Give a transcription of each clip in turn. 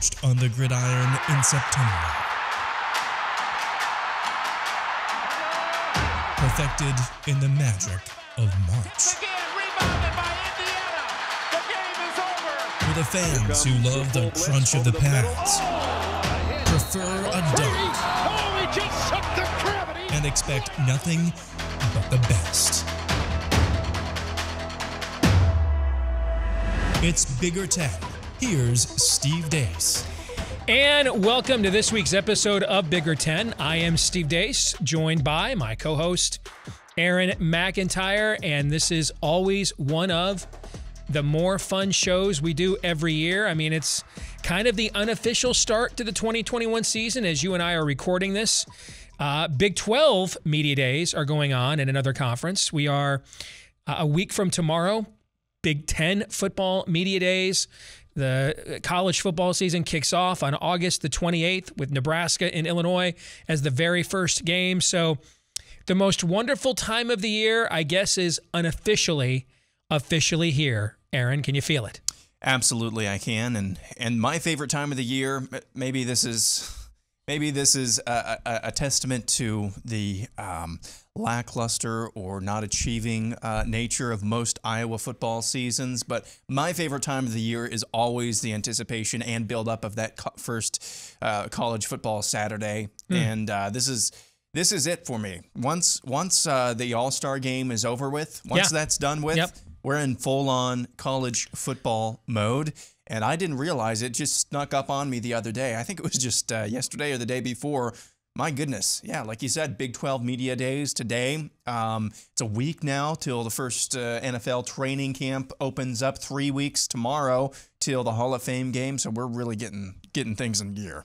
forged on the gridiron in September. Perfected in the magic of March. For the fans who love the crunch of the pads, prefer a dunk, and expect nothing but the best. It's Bigger Ten. Here's Steve Deace. And welcome to this week's episode of Bigger Ten. I am Steve Deace, joined by my co-host, Aaron McIntire, and this is always one of the more fun shows we do every year. I mean, it's kind of the unofficial start to the 2021 season as you and I are recording this. Big 12 Media Days are going on in another conference. We are a week from tomorrow, Big 10 Football Media Days. The college football season kicks off on August the 28th with Nebraska and Illinois as the very first game. So the most wonderful time of the year, I guess, is officially here. Aaron, can you feel it? Absolutely, I can. And my favorite time of the year, maybe this is a testament to the lackluster or not achieving nature of most Iowa football seasons. But my favorite time of the year is always the anticipation and build-up of that first college football Saturday. And this is it for me. Once the All-Star game is over with, once that's done with, we're in full-on college football mode. And I didn't realize it just snuck up on me the other day. I think it was just yesterday or the day before. My goodness. Yeah, like you said, Big 12 Media Days today. It's a week now till the first NFL training camp opens up. 3 weeks tomorrow till the Hall of Fame game. So we're really getting things in gear.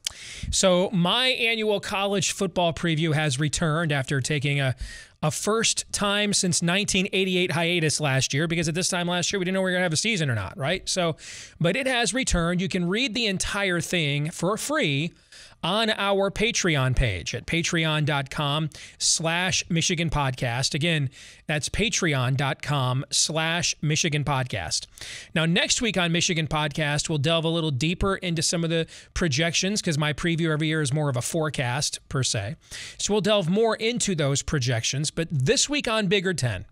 So my annual college football preview has returned after taking a first time since 1988 hiatus last year, because at this time last year, we didn't know we were going to have a season or not, right? So, but it has returned. You can read the entire thing for free on our Patreon page at patreon.com/Michigan Podcast. Again, that's patreon.com/Michigan Podcast. Now, next week on Michigan Podcast, we'll delve a little deeper into some of the projections, because my preview every year is more of a forecast per se. So we'll delve more into those projections. But this week on Bigger Ten,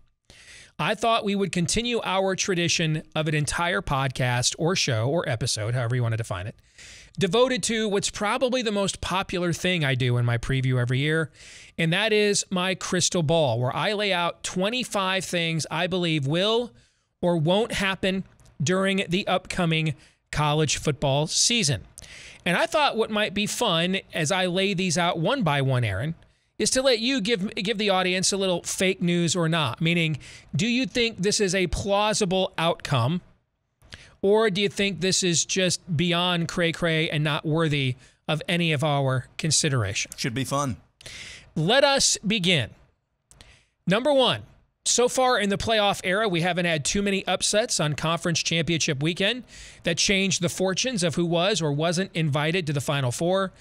I thought we would continue our tradition of an entire podcast or show or episode, however you want to define it, devoted to what's probably the most popular thing I do in my preview every year, and that is my crystal ball, where I lay out 25 things I believe will or won't happen during the upcoming college football season. And I thought what might be fun as I lay these out one by one, Aaron, is to let you give the audience a little fake news or not, meaning, do you think this is a plausible outcome? Or do you think this is just beyond cray-cray and not worthy of any of our consideration? Should be fun. Let us begin. Number one, so far in the playoff era, we haven't had too many upsets on conference championship weekend that changed the fortunes of who was or wasn't invited to the Final Four.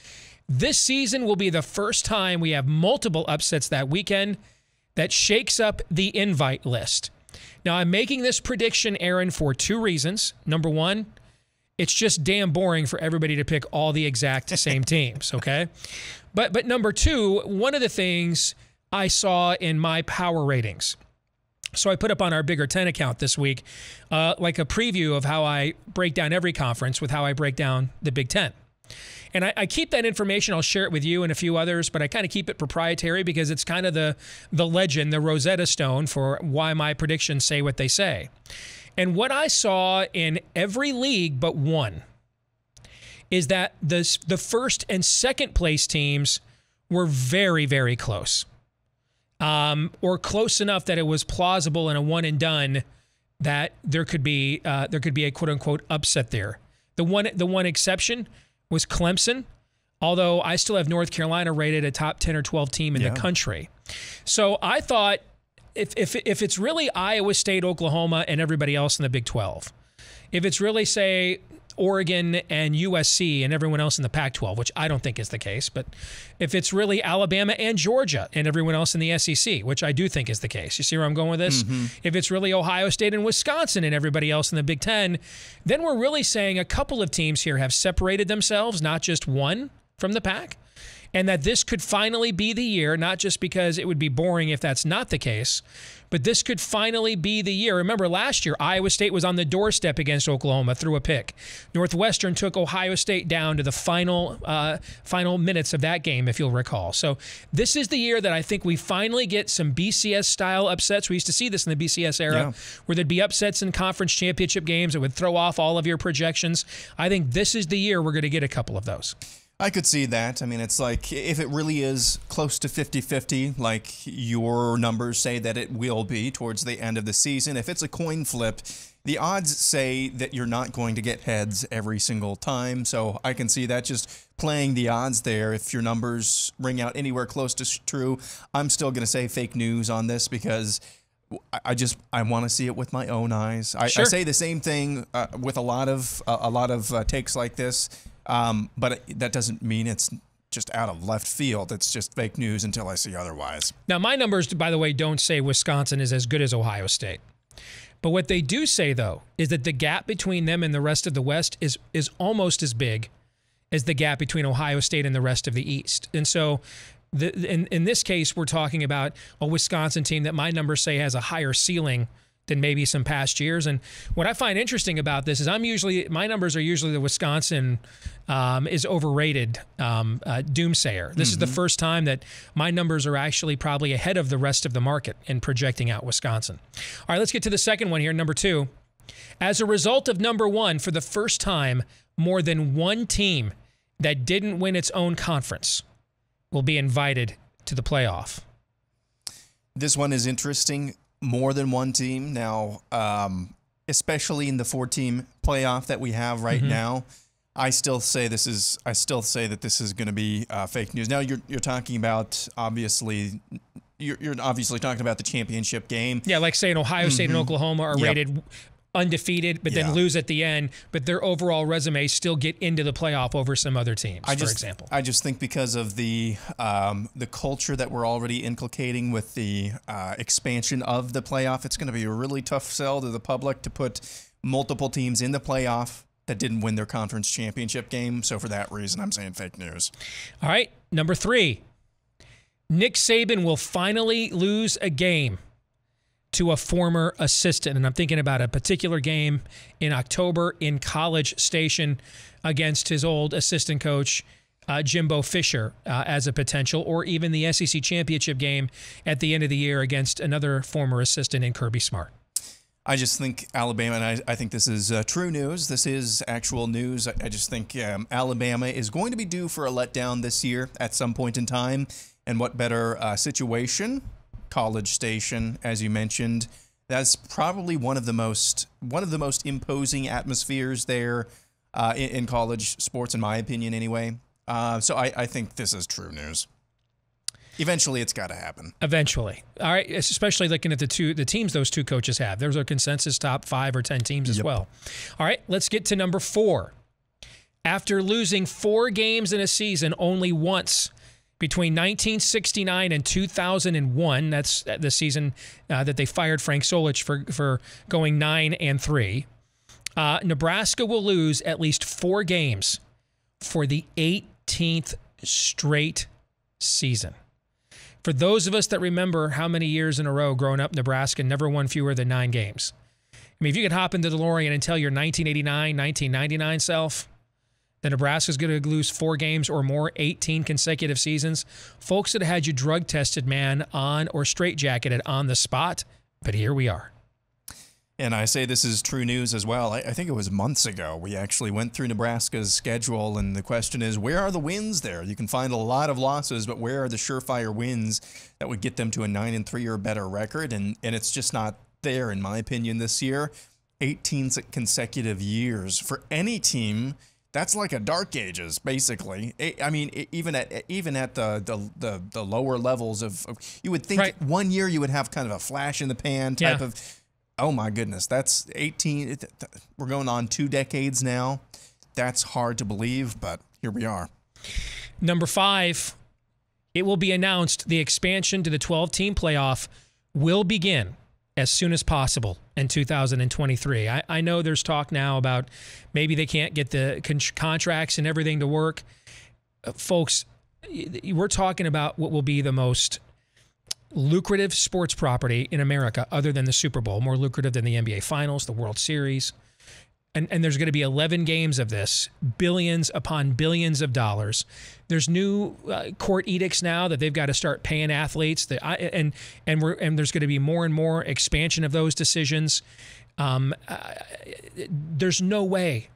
This season will be the first time we have multiple upsets that weekend that shakes up the invite list. Now, I'm making this prediction, Aaron, for two reasons. Number one, it's just damn boring for everybody to pick all the exact same teams, okay? But number two, one of the things I saw in my power ratings, so I put up on our Bigger Ten account this week, like a preview of how I break down every conference with how I break down the Big Ten. And I keep that information. I'll share it with you and a few others, but I kind of keep it proprietary because it's kind of the legend, the Rosetta Stone for why my predictions say what they say. And what I saw in every league but one is that the first and second place teams were very, very close, or close enough that it was plausible in a one and done that there could be a quote unquote upset there. The one exception was Clemson, although I still have North Carolina rated a top 10 or 12 team in the country. So I thought if it's really Iowa State, Oklahoma, and everybody else in the Big 12, if it's really, say, Oregon and USC and everyone else in the Pac-12, which I don't think is the case, but if it's really Alabama and Georgia and everyone else in the SEC, which I do think is the case. You see where I'm going with this? Mm-hmm. If it's really Ohio State and Wisconsin and everybody else in the Big Ten, then we're really saying a couple of teams here have separated themselves, not just one from the pack, and that this could finally be the year, not just because it would be boring if that's not the case, but this could finally be the year. Remember, last year, Iowa State was on the doorstep against Oklahoma through a pick. Northwestern took Ohio State down to the final minutes of that game, if you'll recall. So this is the year that I think we finally get some BCS-style upsets. We used to see this in the BCS era, where there'd be upsets in conference championship games that would throw off all of your projections. I think this is the year we're going to get a couple of those. I could see that. I mean, it's like if it really is close to 50-50, like your numbers say that it will be towards the end of the season, if it's a coin flip, the odds say that you're not going to get heads every single time. So I can see that just playing the odds there. If your numbers ring out anywhere close to true, I'm still going to say fake news on this because I want to see it with my own eyes. I say the same thing with a lot of takes like this. But that doesn't mean it's just out of left field. It's just fake news until I see otherwise. Now, my numbers, by the way, don't say Wisconsin is as good as Ohio State. But what they do say, though, is that the gap between them and the rest of the West is almost as big as the gap between Ohio State and the rest of the East. And so in this case, we're talking about a Wisconsin team that my numbers say has a higher ceiling than maybe some past years. And what I find interesting about this is my numbers are usually the Wisconsin is overrated doomsayer. This is the first time that my numbers are actually probably ahead of the rest of the market in projecting out Wisconsin. All right, let's get to the second one here, number 2. As a result of number 1, for the first time, more than one team that didn't win its own conference will be invited to the playoff. This one is interesting. More than one team now, especially in the 4-team playoff that we have right now. I still say that this is going to be fake news. Now you're talking about obviously. You're obviously talking about the championship game. Yeah, like saying Ohio State and Oklahoma are rated undefeated, but then lose at the end, but their overall resume still get into the playoff over some other teams, for example. I just think because of the culture that we're already inculcating with the expansion of the playoff, it's going to be a really tough sell to the public to put multiple teams in the playoff that didn't win their conference championship game. So for that reason, I'm saying fake news. All right, number 3. Nick Saban will finally lose a game to a former assistant. And I'm thinking about a particular game in October in College Station against his old assistant coach, Jimbo Fisher, as a potential, or even the SEC championship game at the end of the year against another former assistant in Kirby Smart. I just think Alabama, and I think this is true news. This is actual news. I just think Alabama is going to be due for a letdown this year at some point in time. And what better situation? College Station, as you mentioned. That's probably one of the most imposing atmospheres there in college sports, in my opinion, anyway. So I think this is true news. Eventually, it's got to happen. Eventually. All right, especially looking at the teams those two coaches have. There's a consensus top 5 or 10 teams as well. All right, let's get to number 4. After losing 4 games in a season only once, between 1969 and 2001, that's the season that they fired Frank Solich for going 9-3, Nebraska will lose at least 4 games for the 18th straight season. For those of us that remember how many years in a row growing up, Nebraska never won fewer than 9 games. I mean, if you could hop into the DeLorean and tell your 1989, 1999 self that Nebraska's going to lose 4 games or more, 18 consecutive seasons, folks that had you drug tested, man, on or straitjacketed on the spot. But here we are. And I say this is true news as well. I think it was months ago we actually went through Nebraska's schedule, and the question is, where are the wins there? You can find a lot of losses, but where are the surefire wins that would get them to a 9-3 or better record? And it's just not there, in my opinion, this year. 18 consecutive years for any team. That's like a dark ages, basically. I mean, even at the lower levels of you would think one year you would have kind of a flash in the pan type of. Oh my goodness, that's 18. We're going on 2 decades now. that's hard to believe, but here we are. Number 5, it will be announced the expansion to the 12-team playoff will begin as soon as possible in 2023. I know there's talk now about maybe they can't get the contracts and everything to work. Folks, we're talking about what will be the most lucrative sports property in America other than the Super Bowl, more lucrative than the NBA Finals, the World Series. And there's going to be 11 games of this, billions upon billions of dollars. There's new court edicts now that they've got to start paying athletes. And there's going to be more and more expansion of those decisions. There's no way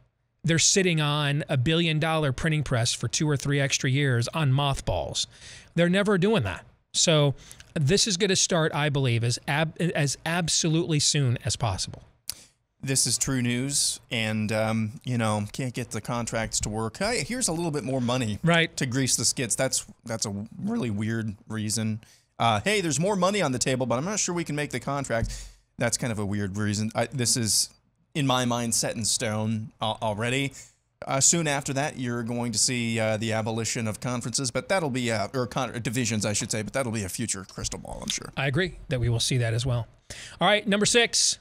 they're sitting on $1 billion printing press for 2 or 3 extra years on mothballs. They're never doing that. So this is going to start, I believe, as absolutely soon as possible. This is true news, and, can't get the contracts to work. Hey, here's a little bit more money to grease the skids. That's a really weird reason. Hey, there's more money on the table, but I'm not sure we can make the contract. That's kind of a weird reason. This is, in my mind, set in stone already. Soon after that, you're going to see the abolition of conferences, but that'll be, or divisions, I should say, but that'll be a future crystal ball, I'm sure. I agree that we will see that as well. All right, number 6.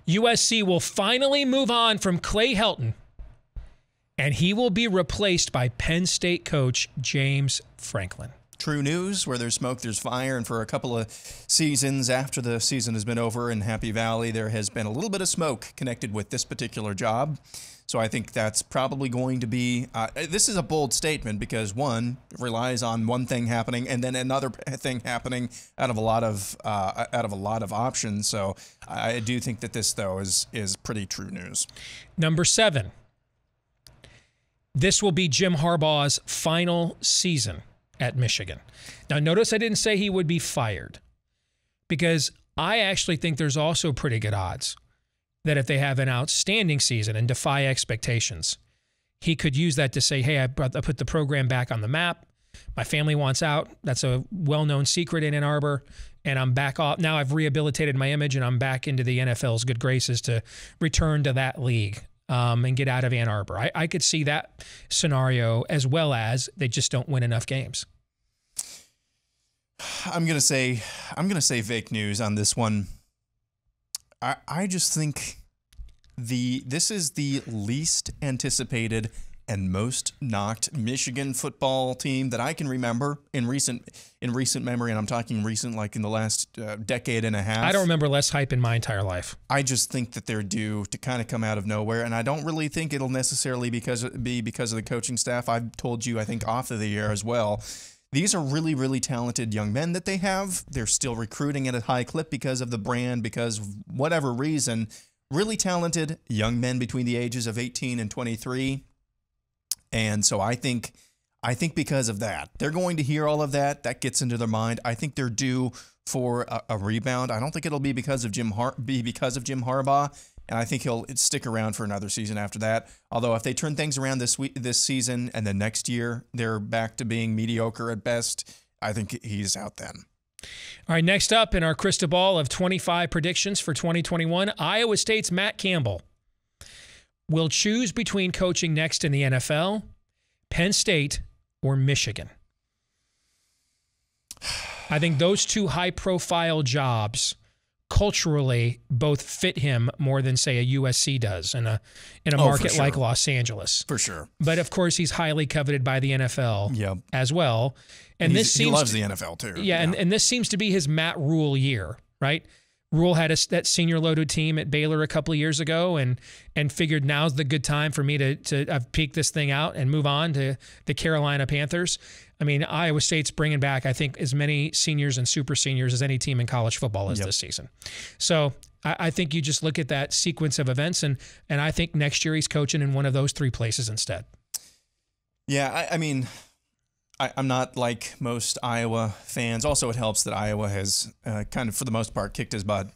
USC will finally move on from Clay Helton, and he will be replaced by Penn State coach James Franklin. True news. Where there's smoke, there's fire. And for a couple of seasons after the season has been over in Happy Valley, there has been a little bit of smoke connected with this particular job. So I think that's probably going to be this is a bold statement because, one, it relies on one thing happening and then another thing happening out of a lot of options. So I do think that this, though, is pretty true news. Number 7. This will be Jim Harbaugh's final season at Michigan. Now, notice I didn't say he would be fired because I actually think there's also pretty good odds that if they have an outstanding season and defy expectations, he could use that to say, hey, I put the program back on the map. My family wants out. That's a well-known secret in Ann Arbor. And I'm back off. Now I've rehabilitated my image and I'm back into the NFL's good graces to return to that league and get out of Ann Arbor. I could see that scenario, as well as they just don't win enough games. I'm gonna say fake news on this one. I just think this is the least anticipated and most knocked Michigan football team that I can remember in recent memory, and I'm talking recent, like in the last decade and a half. I don't remember less hype in my entire life. I just think that they're due to kind of come out of nowhere, and I don't really think it'll necessarily be because of the coaching staff. I've told you, I think, off of the air as well. These are really, really talented young men that they have. They're still recruiting at a high clip because of the brand, because of whatever reason. Really talented young men between the ages of 18 and 23. And so I think because of that, they're going to hear all of that. That gets into their mind. I think they're due for a rebound. I don't think it'll be because of Jim Harbaugh. And I think he'll stick around for another season after that. Although if they turn things around this season and then next year they're back to being mediocre at best, I think he's out then. All right, next up in our crystal ball of 25 predictions for 2021, Iowa State's Matt Campbell will choose between coaching next in the NFL, Penn State, or Michigan. I think those two high-profile jobs culturally both fit him more than, say, a USC does in a market like Los Angeles. For sure. But, of course, he's highly coveted by the NFL as well. And he loves the NFL, too. Yeah. And this seems to be his Matt Rule year, right? Rule had that senior loaded team at Baylor a couple of years ago and figured now's the good time for me to peak this thing out and move on to the Carolina Panthers. I mean, Iowa State's bringing back, I think, as many seniors and super seniors as any team in college football is this season. So I think you just look at that sequence of events, and I think next year he's coaching in one of those three places instead. Yeah, I mean, I'm not like most Iowa fans. Also, it helps that Iowa has kind of, for the most part, kicked his butt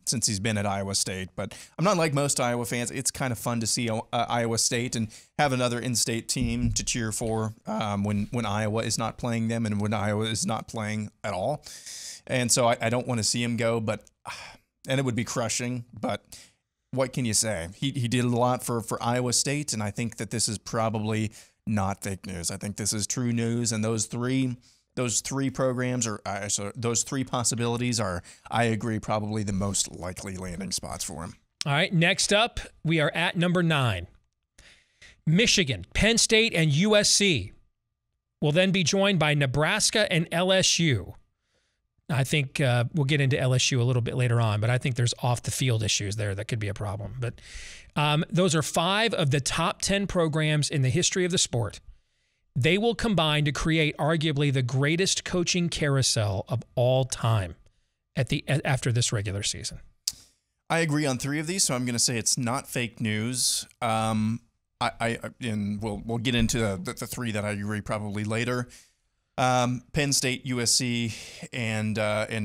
since he's been at Iowa State. But I'm not like most Iowa fans. It's kind of fun to see Iowa State and have another in-state team to cheer for when Iowa is not playing them and when Iowa is not playing at all. And so I don't want to see him go, and it would be crushing. But what can you say? He did a lot for Iowa State, and I think that this is probably not fake news. I think this is true news, and those three programs, or those three possibilities are, I agree, probably the most likely landing spots for him. All right, next up, we are at number 9. Michigan, Penn State, and USC will then be joined by Nebraska and LSU. I think we'll get into LSU a little bit later on, but I think there's off-the-field issues there that could be a problem. But those are 5 of the top 10 programs in the history of the sport. They will combine to create arguably the greatest coaching carousel of all time after this regular season. I agree on 3 of these, so I'm going to say it's not fake news. And we'll get into the 3 that I agree probably later. Penn State, USC, and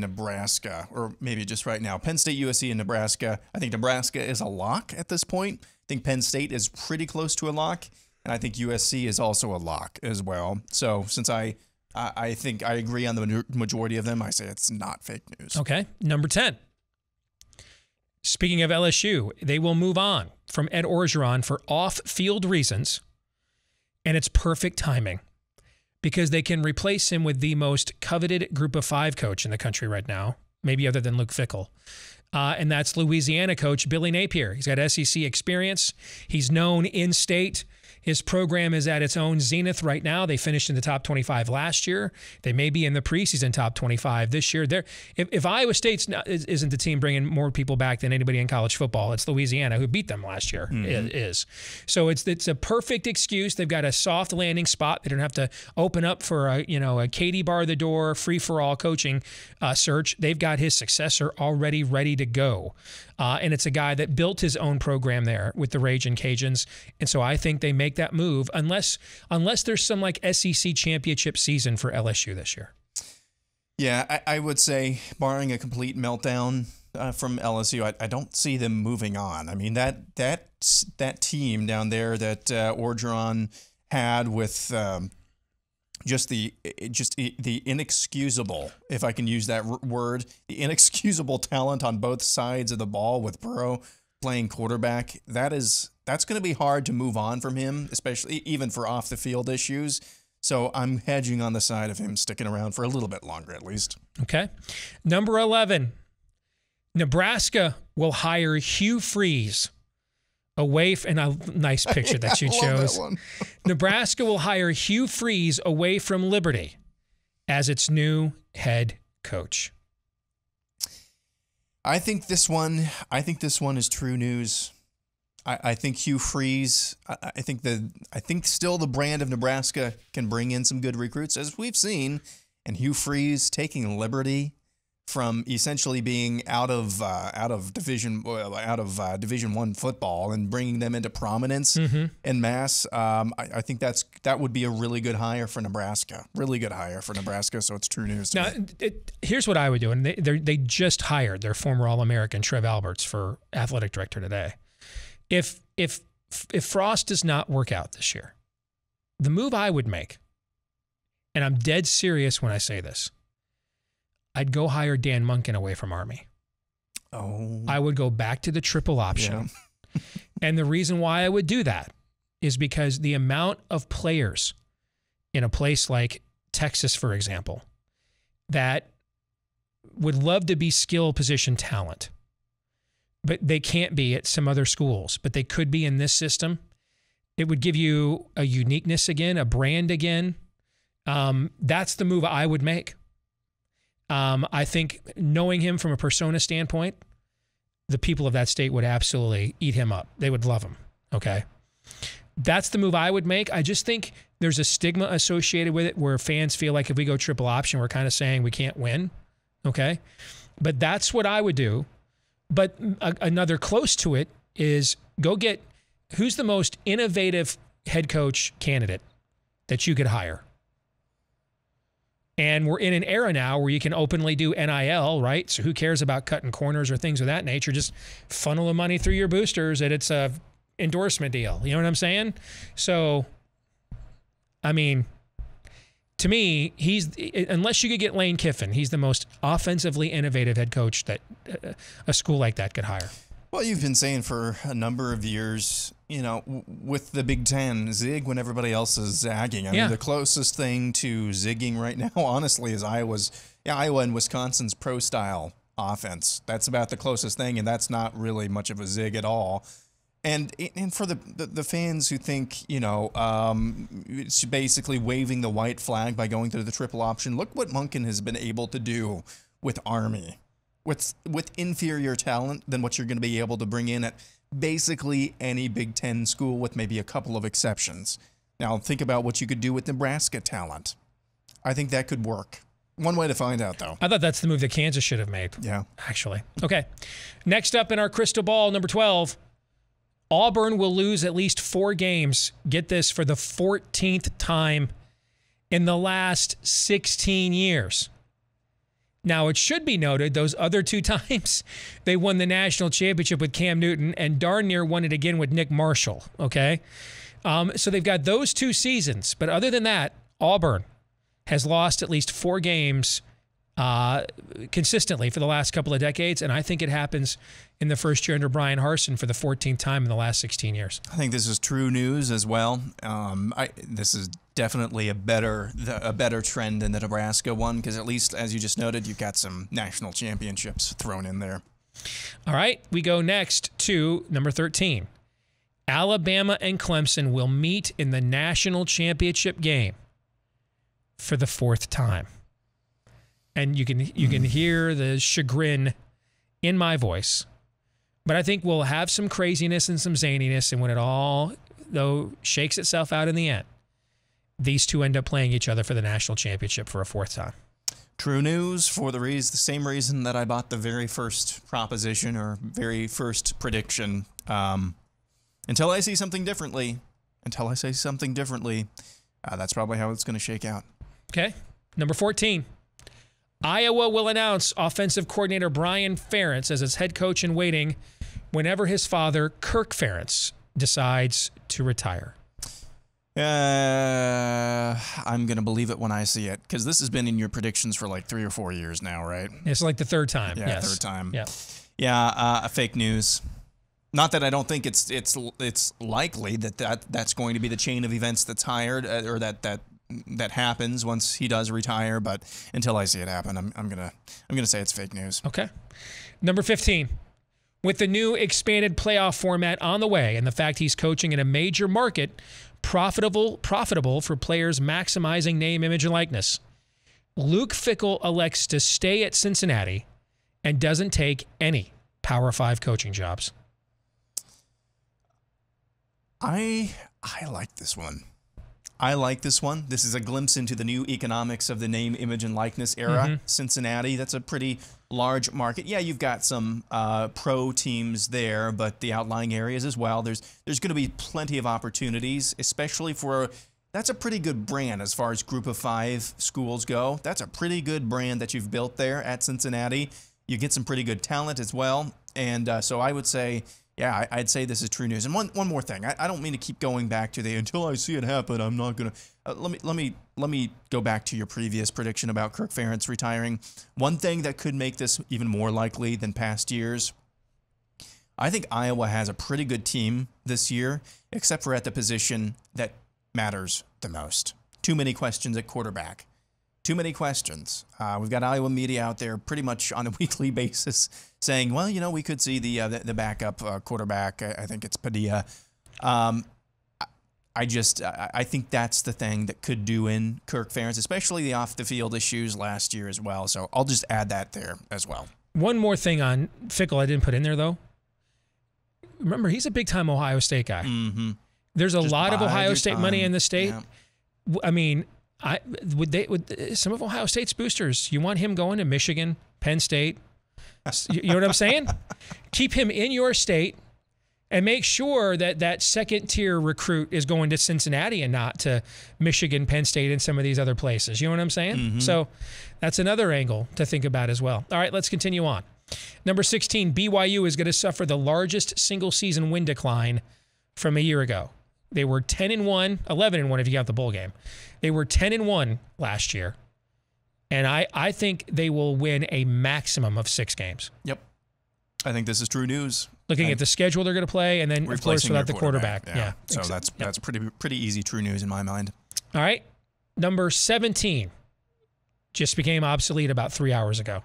Nebraska, or maybe just right now. Penn State, USC, and Nebraska. I think Nebraska is a lock at this point. I think Penn State is pretty close to a lock, and I think USC is also a lock as well. So since I think I agree on the majority of them, I say it's not fake news. Okay, number 10. Speaking of LSU, they will move on from Ed Orgeron for off-field reasons, and it's perfect timing because they can replace him with the most coveted Group of 5 coach in the country right now, maybe other than Luke Fickell, and that's Louisiana coach Billy Napier. He's got SEC experience. He's known in-state. His program is at its own zenith right now. They finished in the top 25 last year. They may be in the preseason top 25 this year. If Iowa State isn't the team bringing more people back than anybody in college football, it's Louisiana, who beat them last year, is. So it's a perfect excuse. They've got a soft landing spot. They don't have to open up for a Katie bar the door, free-for-all coaching search. They've got his successor already ready to go. And it's a guy that built his own program there with the Ragin' Cajuns. And so I think they make that move unless there's some like SEC championship season for LSU this year. Yeah, I would say barring a complete meltdown from LSU, I don't see them moving on. I mean, that team down there that Orgeron had with just the inexcusable, if I can use that word, the inexcusable talent on both sides of the ball with Burrow playing quarterback, that's going to be hard to move on from him, especially even for off the field issues. So I'm hedging on the side of him sticking around for a little bit longer at least. Okay. Number 11, Nebraska will hire Hugh Freeze away and a nice picture that you chose. That Nebraska will hire Hugh Freeze away from Liberty as its new head coach. I think this one is true news. I think Hugh Freeze, I think still the brand of Nebraska can bring in some good recruits, as we've seen, and Hugh Freeze taking Liberty from essentially being out of Division I football and bringing them into prominence en masse. I think that would be a really good hire for Nebraska. Really good hire for Nebraska. So it's true news. Now, here's what I would do, and they just hired their former All-American Trev Alberts for athletic director today. If Frost does not work out this year, the move I would make, and I'm dead serious when I say this, I'd go hire Dan Munkin away from Army. Oh. I would go back to the triple option. Yeah. And the reason why I would do that is because the amount of players in a place like Texas, for example, that would love to be skill position talent, but they can't be at some other schools, but they could be in this system. It would give you a uniqueness again, a brand again. That's the move I would make. I think knowing him from a persona standpoint, the people of that state would absolutely eat him up. They would love him. Okay. That's the move I would make. I just think there's a stigma associated with it where fans feel like if we go triple option, we're kind of saying we can't win. Okay. But that's what I would do. But another close to it is go get who's the most innovative head coach candidate that you could hire. And we're in an era now where you can openly do NIL, right? So who cares about cutting corners or things of that nature? Just funnel the money through your boosters and it's a endorsement deal. You know what I'm saying? So, I mean, to me, unless you could get Lane Kiffin, he's the most offensively innovative head coach that a school like that could hire. Well, you've been saying for a number of years, with the Big Ten, zig when everybody else is zagging. I mean, the closest thing to zigging right now, honestly, is Iowa and Wisconsin's pro-style offense. That's about the closest thing, and that's not really much of a zig at all. And for the fans who think, it's basically waving the white flag by going through the triple option, look what Monken has been able to do with Army. With inferior talent than what you're going to be able to bring in at basically any Big Ten school with maybe a couple of exceptions. Now, think about what you could do with Nebraska talent. I think that could work. One way to find out, though. I thought that's the move that Kansas should have made. Yeah. Actually. Okay. Next up in our crystal ball, number 12, Auburn will lose at least 4 games. Get this, for the 14th time in the last 16 years. Now, it should be noted, those other 2 times, they won the national championship with Cam Newton and darn near won it again with Nick Marshall, okay? So they've got those 2 seasons. But other than that, Auburn has lost at least 4 games consistently for the last couple of decades, and I think it happens in the first year under Bryan Harsin for the 14th time in the last 16 years. I think this is true news as well. This is definitely a better trend than the Nebraska one, because at least, as you just noted, you've got some national championships thrown in there. All right, we go next to number 13. Alabama and Clemson will meet in the national championship game for the 4th time. And you can hear the chagrin in my voice. But I think we'll have some craziness and some zaniness, and when it all, though, shakes itself out in the end, these 2 end up playing each other for the national championship for a 4th time. True news for the same reason that I bought the very first proposition or very first prediction. Until I see something differently, that's probably how it's going to shake out. Okay. Number 14. Iowa will announce offensive coordinator Brian Ferentz as its head coach in waiting whenever his father, Kirk Ferentz, decides to retire. I'm going to believe it when I see it, because this has been in your predictions for like 3 or 4 years now, right? It's like the 3rd time. Yeah, yes. 3rd time. Yeah. Yeah, fake news. Not that I don't think it's likely that's going to be the chain of events that's hired or that happens once he does retire, but until I see it happen, I'm gonna say it's fake news. Okay. Number 15. With the new expanded playoff format on the way and the fact he's coaching in a major market, profitable for players maximizing name, image, and likeness, Luke Fickell elects to stay at Cincinnati and doesn't take any Power 5 coaching jobs. I like this one. This is a glimpse into the new economics of the name, image, and likeness era. Cincinnati, that's a pretty large market. Yeah, you've got some pro teams there, but the outlying areas as well. There's going to be plenty of opportunities, especially that's a pretty good brand as far as group of 5 schools go. That's a pretty good brand that you've built there at Cincinnati. You get some pretty good talent as well. And so I would say, yeah, I'd say this is true news. And one more thing. I don't mean to keep going back to until I see it happen, I'm not going to. Let me go back to your previous prediction about Kirk Ferentz retiring. One thing that could make this even more likely than past years, I think Iowa has a pretty good team this year, except for at the position that matters the most. Too many questions at quarterback. Too many questions. We've got Iowa media out there pretty much on a weekly basis saying, well, we could see the backup quarterback. I think it's Padilla. I think that's the thing that could do in Kirk Ferentz, especially the off-the-field issues last year as well. So I'll just add that there as well. One more thing on Fickell I didn't put in there, though. Remember, he's a big-time Ohio State guy. Mm-hmm. There's a lot of Ohio State money in the state. Yeah. I mean, would some of Ohio State's boosters, you want him going to Michigan, Penn State? You know what I'm saying? Keep him in your state and make sure that second-tier recruit is going to Cincinnati and not to Michigan, Penn State, and some of these other places. You know what I'm saying? Mm-hmm. So that's another angle to think about as well. All right, let's continue on. Number 16, BYU is going to suffer the largest single-season win decline from a year ago. They were 10-1, 11-1 if you count the bowl game. They were 10-1 last year. And I think they will win a maximum of 6 games. Yep. I think this is true news. Looking at the schedule they're going to play, and then, of course, without the quarterback. Yeah. So that's pretty easy true news in my mind. All right. Number 17 just became obsolete about 3 hours ago.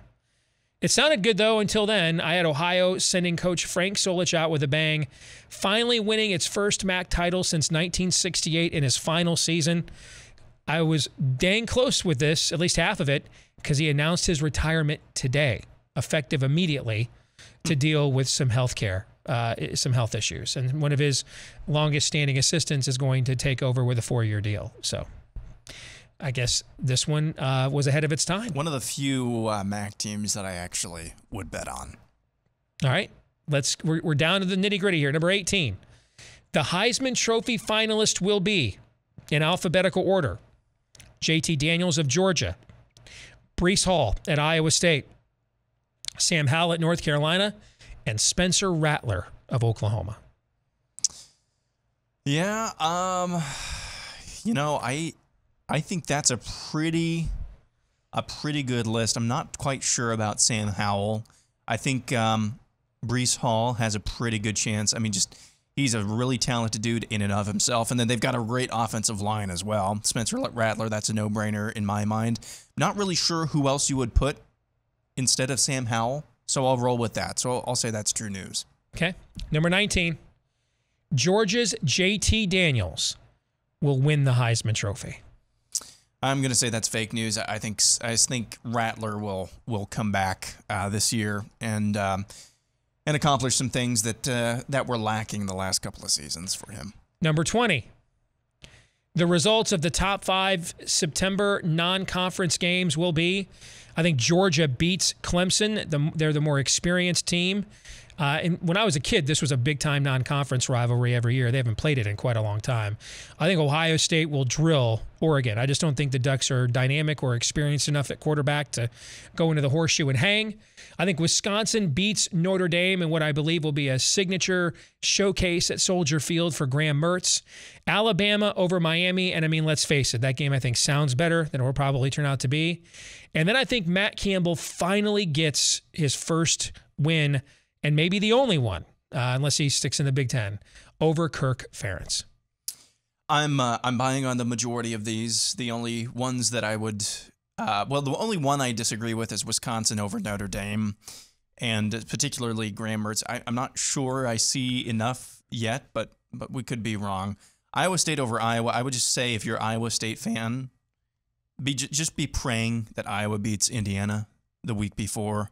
It sounded good, though, until then. I had Ohio sending Coach Frank Solich out with a bang, finally winning its first MAC title since 1968 in his final season. I was dang close with this, at least half of it, because he announced his retirement today, effective immediately, to deal with some health issues. And one of his longest-standing assistants is going to take over with a 4-year deal. So I guess this one was ahead of its time. One of the few MAC teams that I actually would bet on. All right, we're down to the nitty-gritty here. Number 18, the Heisman Trophy finalist will be, in alphabetical order, J.T. Daniels of Georgia, Breece Hall at Iowa State, Sam Howell at North Carolina, and Spencer Rattler of Oklahoma. Yeah, I think that's a pretty good list. I'm not quite sure about Sam Howell. I think Breece Hall has a pretty good chance. I mean, he's a really talented dude in and of himself. And then they've got a great offensive line as well. Spencer Rattler, that's a no-brainer in my mind. Not really sure who else you would put instead of Sam Howell, so I'll roll with that. So I'll say that's true news. Okay. Number 19, Georgia's J.T. Daniels will win the Heisman Trophy. I'm going to say that's fake news. I just think Rattler will come back this year and accomplish some things that were lacking the last couple of seasons for him. Number 20, the results of the top 5 September non-conference games will be, I think Georgia beats Clemson. They're the more experienced team. And when I was a kid, this was a big-time non-conference rivalry every year. They haven't played it in quite a long time. I think Ohio State will drill Oregon. I just don't think the Ducks are dynamic or experienced enough at quarterback to go into the horseshoe and hang. I think Wisconsin beats Notre Dame in what I believe will be a signature showcase at Soldier Field for Graham Mertz. Alabama over Miami, and I mean, let's face it, that game I think sounds better than it will probably turn out to be. And then I think Matt Campbell finally gets his first win, and maybe the only one, unless he sticks in the Big Ten, over Kirk Ferentz. I'm buying on the majority of these. The only ones that I would, the only one I disagree with is Wisconsin over Notre Dame, and particularly Graham Mertz. I'm not sure I see enough yet, but we could be wrong. Iowa State over Iowa. I would just say if you're an Iowa State fan, just be praying that Iowa beats Indiana the week before.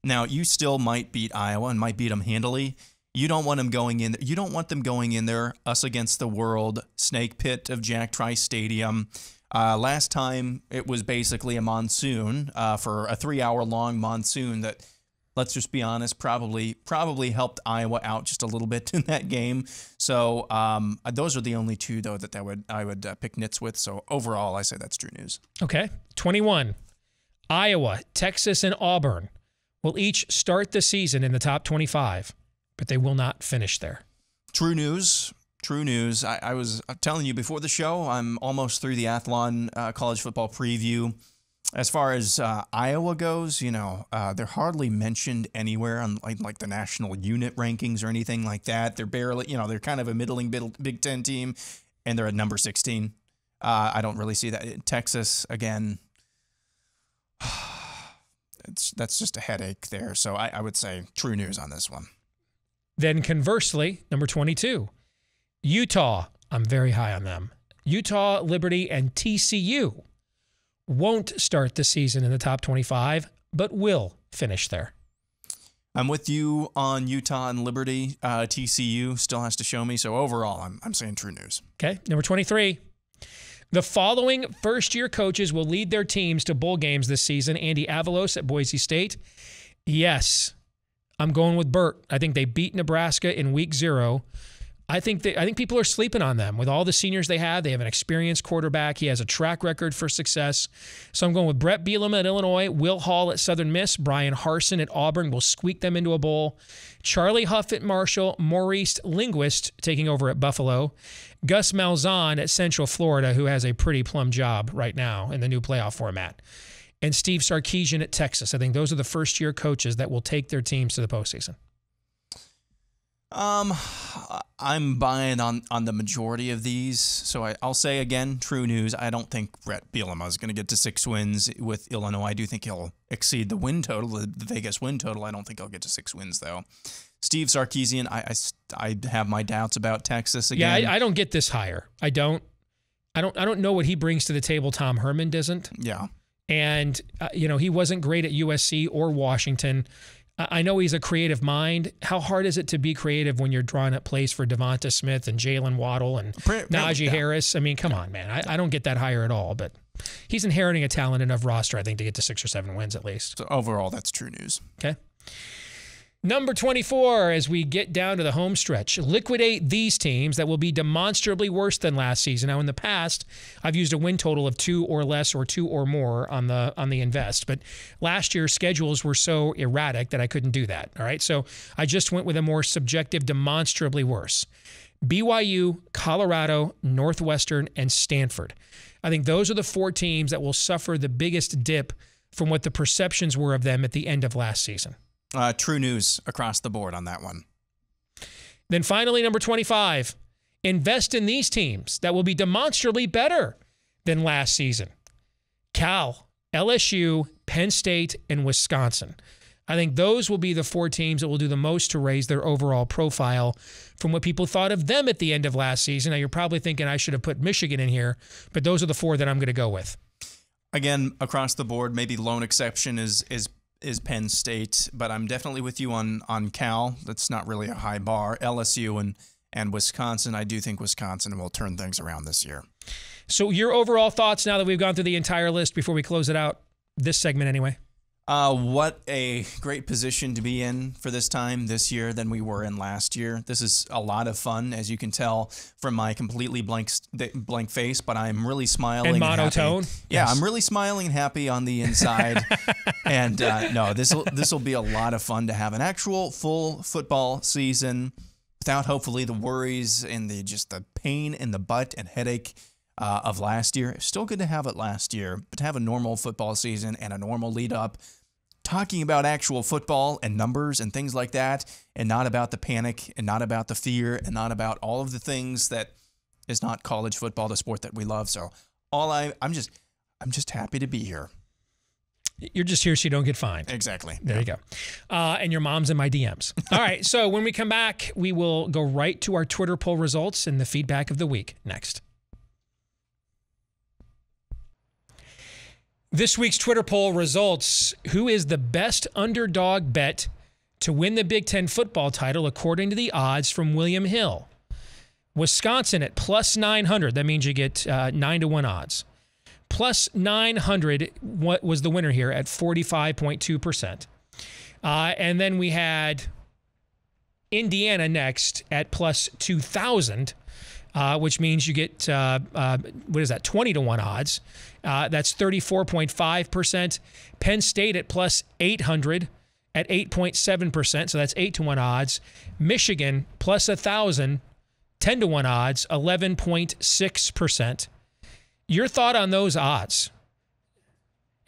Now, you still might beat Iowa and might beat them handily. You don't want them going in. You don't want them going in there, us against the world, snake pit of Jack Trice Stadium. Last time it was basically a monsoon for a 3-hour-long monsoon that, let's just be honest, probably helped Iowa out just a little bit in that game. So those are the only two, though, that I would pick nits with. So overall, I say that's true news. Okay. 21, Iowa, Texas, and Auburn will each start the season in the top 25, but they will not finish there. True news. True news. I was telling you before the show, I'm almost through the Athlon college football preview. As far as Iowa goes, they're hardly mentioned anywhere on like the national unit rankings or anything like that. They're barely, they're kind of a middling Big Ten team, and they're at number 16. I don't really see that. Texas, again, that's just a headache there. So I would say true news on this one. Then conversely, number 22, Utah. I'm very high on them. Utah, Liberty, and TCU won't start the season in the top 25, but will finish there. I'm with you on Utah and Liberty. TCU still has to show me. So overall, I'm saying true news. Okay. Number 23. The following first-year coaches will lead their teams to bowl games this season. Andy Avalos at Boise State. Yes, I'm going with Bert. I think they beat Nebraska in week 0. I think people are sleeping on them. With all the seniors they have an experienced quarterback. He has a track record for success. So I'm going with Bret Bielema at Illinois, Will Hall at Southern Miss, Bryan Harsin at Auburn will squeak them into a bowl, Charlie Huff at Marshall, Maurice Linguist taking over at Buffalo, Gus Malzahn at Central Florida, who has a pretty plum job right now in the new playoff format, and Steve Sarkisian at Texas. I think those are the first-year coaches that will take their teams to the postseason. I'm buying on the majority of these. So I'll say again, true news. I don't think Bret Bielema is going to get to 6 wins with Illinois. I do think he'll exceed the win total, the Vegas win total. I don't think he'll get to 6 wins though. Steve Sarkisian, I have my doubts about Texas again. Yeah, I don't get this higher. I don't know what he brings to the table. Tom Herman doesn't. Yeah. And he wasn't great at USC or Washington. I know he's a creative mind. How hard is it to be creative when you're drawing up plays for Devonta Smith and Jalen Waddle and Najee Harris? I mean, come on, man. I don't get that higher at all, but he's inheriting a talent enough roster, I think, to get to 6 or 7 wins at least. So overall, that's true news. Okay. Number 24, as we get down to the home stretch, liquidate these teams that will be demonstrably worse than last season. Now, in the past, I've used a win total of 2 or less or 2 or more on the invest, but last year's schedules were so erratic that I couldn't do that. All right, so I just went with a more subjective, demonstrably worse. BYU, Colorado, Northwestern, and Stanford. I think those are the 4 teams that will suffer the biggest dip from what the perceptions were of them at the end of last season. True news across the board on that one. Then finally, number 25, invest in these teams that will be demonstrably better than last season. Cal, LSU, Penn State, and Wisconsin. I think those will be the 4 teams that will do the most to raise their overall profile from what people thought of them at the end of last season. Now, you're probably thinking I should have put Michigan in here, but those are the 4 that I'm going to go with. Again, across the board, maybe lone exception is Penn State, but I'm definitely with you on Cal. That's not really a high bar. LSU and Wisconsin. I do think Wisconsin will turn things around this year. So your overall thoughts now that we've gone through the entire list before we close it out, this segment anyway? What a great position to be in for this time this year than we were in last year. This is a lot of fun, as you can tell from my completely blank face, but I'm really smiling and monotone. Happy. Yeah, yes. I'm really smiling and happy on the inside. And no, this will be a lot of fun to have an actual full football season without hopefully the worries and the pain in the butt and headache of last year. It's still good to have it last year, but to have a normal football season and a normal lead up, talking about actual football and numbers and things like that, and not about the panic and not about the fear and not about all of the things that is not college football, the sport that we love. So I'm just happy to be here. You're just here so you don't get fined. Exactly. There you go. And your mom's in my DMs. All right. So when we come back, we will go right to our Twitter poll results and the feedback of the week next. This week's Twitter poll results: who is the best underdog bet to win the Big Ten football title according to the odds from William Hill? Wisconsin at plus 900. That means you get 9-1 odds. Plus 900 what was the winner here at 45.2%. And then we had Indiana next at plus 2,000. Which means you get, 20-1 odds. That's 34.5%. Penn State at plus 800 at 8.7%. So that's 8-1 odds. Michigan plus 1,000, 10-1 odds, 11.6%. Your thought on those odds?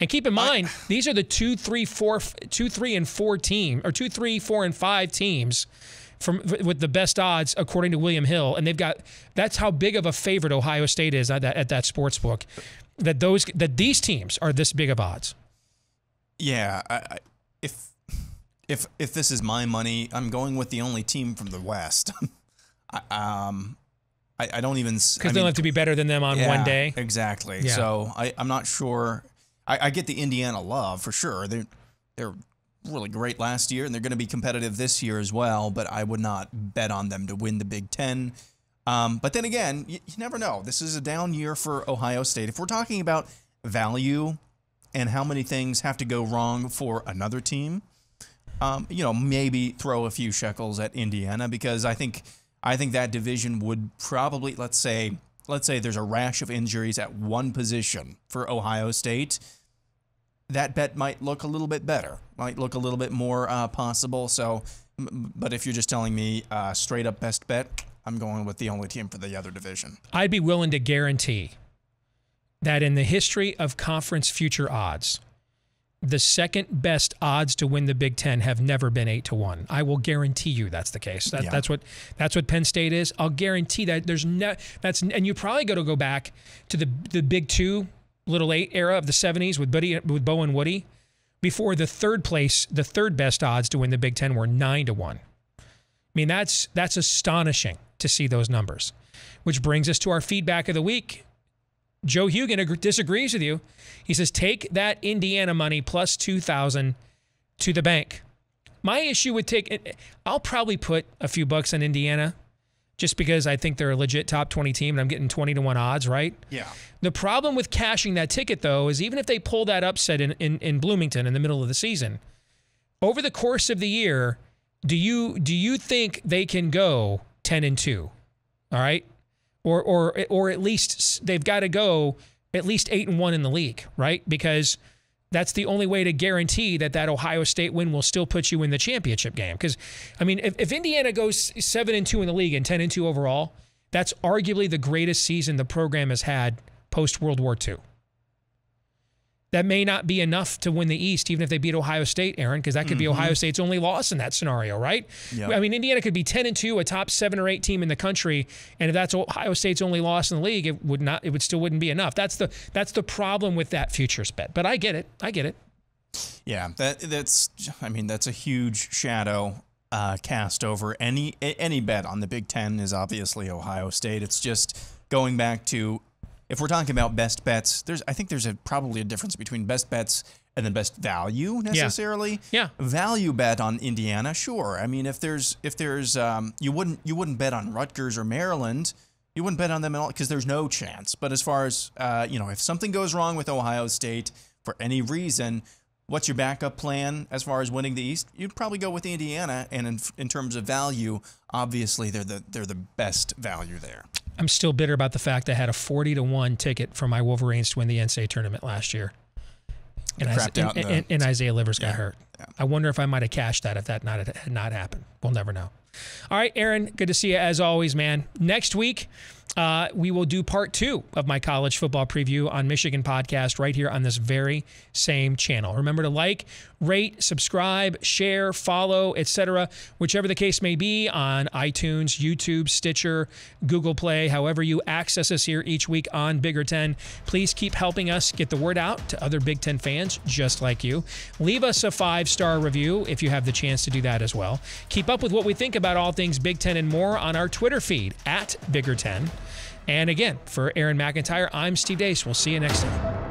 And keep in mind, these are the 2, 3, 4 and 5 teams with the best odds according to William Hill, and that's how big of a favorite Ohio State is at that sports book. That these teams are this big of odds. Yeah, if this is my money, I'm going with the only team from the West. I don't even because they'll have to be better than them on one day. Exactly. Yeah. So I'm not sure. I get the Indiana love for sure. They're really great last year, and they're going to be competitive this year as well, but I would not bet on them to win the Big Ten. But then again, you never know. This is a down year for Ohio State. If we're talking about value and how many things have to go wrong for another team, maybe throw a few shekels at Indiana, because I think that division would probably, let's say there's a rash of injuries at one position for Ohio State. That bet might look a little bit better, might look a little bit more possible. So, but if you're just telling me straight up best bet, I'm going with the only team for the other division. I'd be willing to guarantee that in the history of conference future odds, the second best odds to win the Big Ten have never been 8-1. I will guarantee you that's the case. That's what Penn State is. I'll guarantee that and you probably got to go back to the Big Two, Little 8 era of the 70s with Bo and Woody. Before the third best odds to win the Big Ten were 9-1. I mean, that's astonishing to see those numbers. Which brings us to our feedback of the week. Joe Hugan disagrees with you. He says, take that Indiana money plus 2,000 to the bank. My issue would I'll probably put a few bucks on Indiana just because I think they're a legit top 20 team and I'm getting 20-1 odds, right? Yeah. The problem with cashing that ticket, though, is even if they pull that upset in Bloomington in the middle of the season, over the course of the year, do you think they can go 10-2? All right? Or at least they've got to go at least 8-1 in the league, right? Because that's the only way to guarantee that Ohio State win will still put you in the championship game. Because, I mean, if Indiana goes 7-2 in the league and 10-2 overall, that's arguably the greatest season the program has had post-World War II. That may not be enough to win the East, even if they beat Ohio State, Aaron, because that could be Ohio State's only loss in that scenario, right? Yep. I mean, Indiana could be 10-2, a top 7 or 8 team in the country, and if that's Ohio State's only loss in the league, it still wouldn't be enough. That's the problem with that futures bet. But I get it. Yeah, that's a huge shadow cast over any bet on the Big Ten is obviously Ohio State. It's just going back to, if we're talking about best bets, I think there's probably a difference between best bets and then best value necessarily. Yeah. Value bet on Indiana, sure. I mean, if there's you wouldn't bet on Rutgers or Maryland. You wouldn't bet on them at all because there's no chance. But as far as if something goes wrong with Ohio State for any reason, what's your backup plan as far as winning the East? You'd probably go with Indiana, and in terms of value, obviously they're the best value there. I'm still bitter about the fact I had a 40-1 ticket for my Wolverines to win the NCAA tournament last year. And Isaiah Livers got hurt. Yeah. I wonder if I might have cashed that if that had not happened. We'll never know. All right, Aaron, good to see you as always, man. Next week, we will do part 2 of my college football preview on Michigan podcast right here on this very same channel. Remember to like, rate, subscribe, share, follow, etc., whichever the case may be on iTunes, YouTube, Stitcher, Google Play, however you access us here each week on Bigger Ten. Please keep helping us get the word out to other Big Ten fans just like you. Leave us a 5-star review if you have the chance to do that as well. Keep up with what we think about all things Big Ten and more on our Twitter feed @Bigger10. And again, for Aaron McIntire, I'm Steve Deace. We'll see you next time.